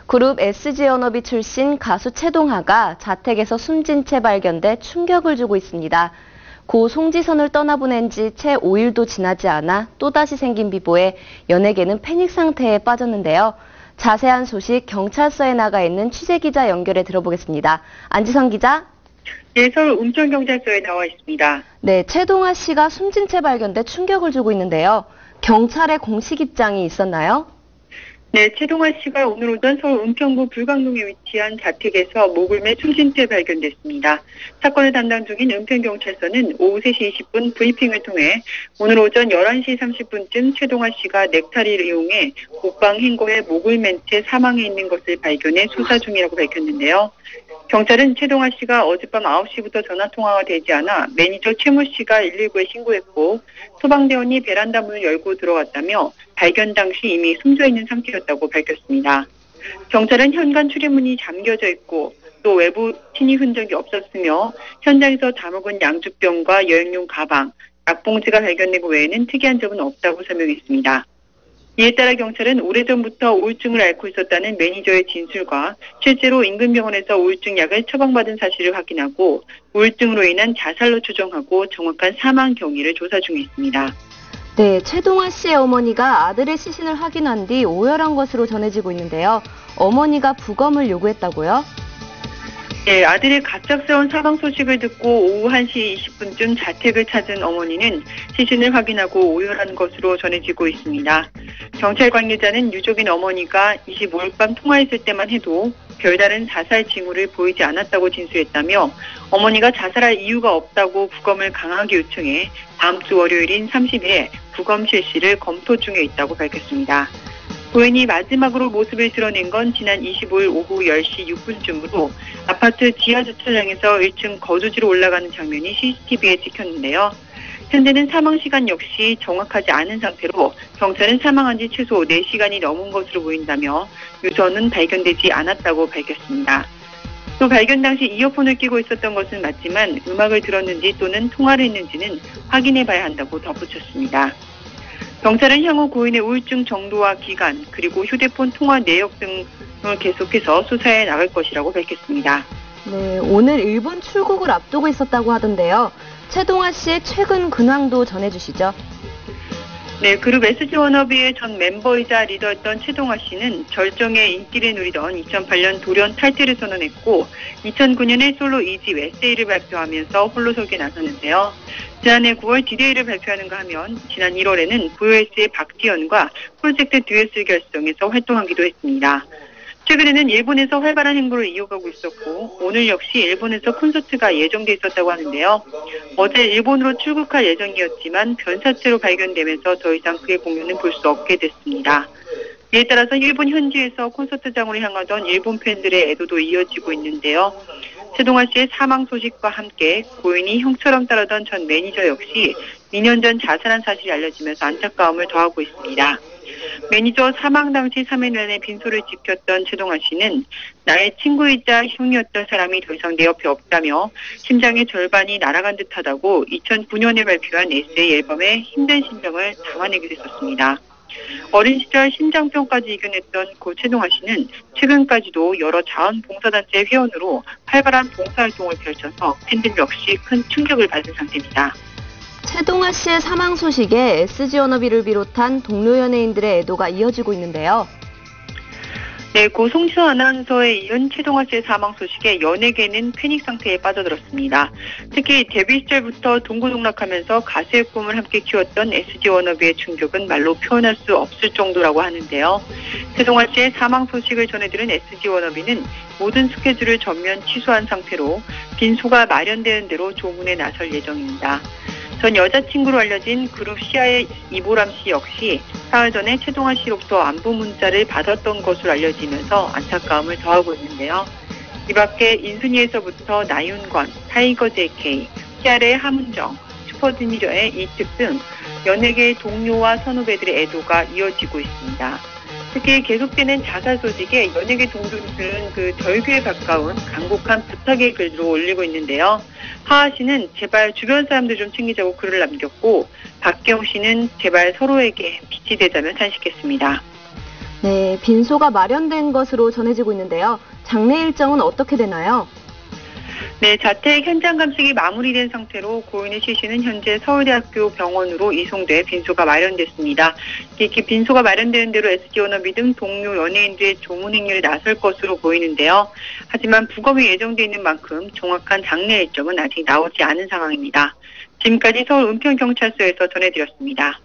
그룹 SG워너비 출신 가수 최동하가 자택에서 숨진 채 발견돼 충격을 주고 있습니다. 고 송지선을 떠나보낸 지 채 5일도 지나지 않아 또다시 생긴 비보에 연예계는 패닉 상태에 빠졌는데요. 자세한 소식 경찰서에 나가 있는 취재기자 연결해 들어보겠습니다. 안지선 기자. 네, 서울 운천경찰서에 나와 있습니다. 네, 최동하 씨가 숨진 채 발견돼 충격을 주고 있는데요. 경찰의 공식 입장이 있었나요? 네, 최동하 씨가 오늘 오전 서울 은평구 불광동에 위치한 자택에서 목을 매 숨진 채 발견됐습니다. 사건을 담당 중인 은평경찰서는 오후 3시 20분 브리핑을 통해 오늘 오전 11시 30분쯤 최동하 씨가 넥타이를 이용해 옷방 행거에 목을 맨 채 사망해 있는 것을 발견해 수사 중이라고 밝혔는데요. 경찰은 최동하 씨가 어젯밤 9시부터 전화통화가 되지 않아 매니저 최모 씨가 119에 신고했고 소방대원이 베란다 문을 열고 들어왔다며 발견 당시 이미 숨져있는 상태였다고 밝혔습니다. 경찰은 현관 출입문이 잠겨져 있고 또 외부 침입 흔적이 없었으며 현장에서 다 먹은 양주병과 여행용 가방, 약봉지가 발견되고 외에는 특이한 점은 없다고 설명했습니다. 이에 따라 경찰은 오래전부터 우울증을 앓고 있었다는 매니저의 진술과 실제로 인근 병원에서 우울증 약을 처방받은 사실을 확인하고 우울증으로 인한 자살로 추정하고 정확한 사망 경위를 조사 중에 있습니다. 네, 최동하 씨의 어머니가 아들의 시신을 확인한 뒤 오열한 것으로 전해지고 있는데요. 어머니가 부검을 요구했다고요? 네, 아들의 갑작스러운 사망 소식을 듣고 오후 1시 20분쯤 자택을 찾은 어머니는 시신을 확인하고 오열한 것으로 전해지고 있습니다. 경찰 관계자는 유족인 어머니가 25일 밤 통화했을 때만 해도 별다른 자살 징후를 보이지 않았다고 진술했다며 어머니가 자살할 이유가 없다고 부검을 강하게 요청해 다음 주 월요일인 30일에 부검 실시를 검토 중에 있다고 밝혔습니다. 고인이 마지막으로 모습을 드러낸 건 지난 25일 오후 10시 6분쯤으로 아파트 지하 주차장에서 1층 거주지로 올라가는 장면이 CCTV에 찍혔는데요. 현재는 사망 시간 역시 정확하지 않은 상태로 경찰은 사망한 지 최소 4시간이 넘은 것으로 보인다며 유서는 발견되지 않았다고 밝혔습니다. 또 발견 당시 이어폰을 끼고 있었던 것은 맞지만 음악을 들었는지 또는 통화를 했는지는 확인해봐야 한다고 덧붙였습니다. 경찰은 향후 고인의 우울증 정도와 기간 그리고 휴대폰 통화 내역 등을 계속해서 수사해 나갈 것이라고 밝혔습니다. 네, 오늘 일본 출국을 앞두고 있었다고 하던데요. 최동하 씨의 최근 근황도 전해주시죠. 네, 그룹 SG워너비의 전 멤버이자 리더였던 최동하 씨는 절정의 인기를 누리던 2008년 돌연 탈퇴를 선언했고 2009년에 솔로 2집 에세이를 발표하면서 홀로서기에 나섰는데요. 지난해 9월 디데이를 발표하는가 하면 지난 1월에는 VOS의 박지현과 프로젝트 듀엣을 결성해서 활동하기도 했습니다. 최근에는 일본에서 활발한 행보를 이어가고 있었고 오늘 역시 일본에서 콘서트가 예정돼 있었다고 하는데요. 어제 일본으로 출국할 예정이었지만 변사체로 발견되면서 더 이상 그의 공연은 볼 수 없게 됐습니다. 이에 따라서 일본 현지에서 콘서트장으로 향하던 일본 팬들의 애도도 이어지고 있는데요. 최동하 씨의 사망 소식과 함께 고인이 형처럼 따르던 전 매니저 역시 2년 전 자살한 사실이 알려지면서 안타까움을 더하고 있습니다. 매니저 사망 당시 3일 내내 빈소를 지켰던 최동하 씨는 나의 친구이자 형이었던 사람이 더 이상 내 옆에 없다며 심장의 절반이 날아간 듯하다고 2009년에 발표한 에세이 앨범에 힘든 심정을 담아내기도 했었습니다. 어린 시절 심장병까지 이겨냈던 고 최동하 씨는 최근까지도 여러 자원봉사단체 회원으로 활발한 봉사활동을 펼쳐서 팬들 역시 큰 충격을 받은 상태입니다. 최동하 씨의 사망 소식에 SG워너비를 비롯한 동료 연예인들의 애도가 이어지고 있는데요. 네, 고 송지선 아나운서에 이은 최동하 씨의 사망 소식에 연예계는 패닉 상태에 빠져들었습니다. 특히 데뷔 시절부터 동고동락하면서 가수의 꿈을 함께 키웠던 SG워너비의 충격은 말로 표현할 수 없을 정도라고 하는데요. 최동하 씨의 사망 소식을 전해들은 SG워너비는 모든 스케줄을 전면 취소한 상태로 빈소가 마련되는 대로 조문에 나설 예정입니다. 전 여자친구로 알려진 그룹 시아의 이보람 씨 역시 사흘 전에 최동하 씨로부터 안부 문자를 받았던 것으로 알려지면서 안타까움을 더하고 있는데요. 이 밖에 인순이에서부터 나윤관, 타이거 JK, 시아의 하문정, 슈퍼주니어의 이특 등 연예계의 동료와 선후배들의 애도가 이어지고 있습니다. 특히 계속되는 자살 소식에 연예계 동료들은 그 절규에 가까운 간곡한 부탁의 글도 올리고 있는데요. 하하 씨는 제발 주변 사람들 좀 챙기자고 글을 남겼고 박경 씨는 제발 서로에게 빛이 되자며 탄식했습니다. 네, 빈소가 마련된 것으로 전해지고 있는데요. 장례 일정은 어떻게 되나요? 네, 자택 현장 감식이 마무리된 상태로 고인의 시신은 현재 서울대학교 병원으로 이송돼 빈소가 마련됐습니다. 이렇게 빈소가 마련되는 대로 SG워너비 등 동료 연예인들의 조문 행렬에 나설 것으로 보이는데요. 하지만 부검이 예정돼 있는 만큼 정확한 장례 일정은 아직 나오지 않은 상황입니다. 지금까지 서울 은평경찰서에서 전해드렸습니다.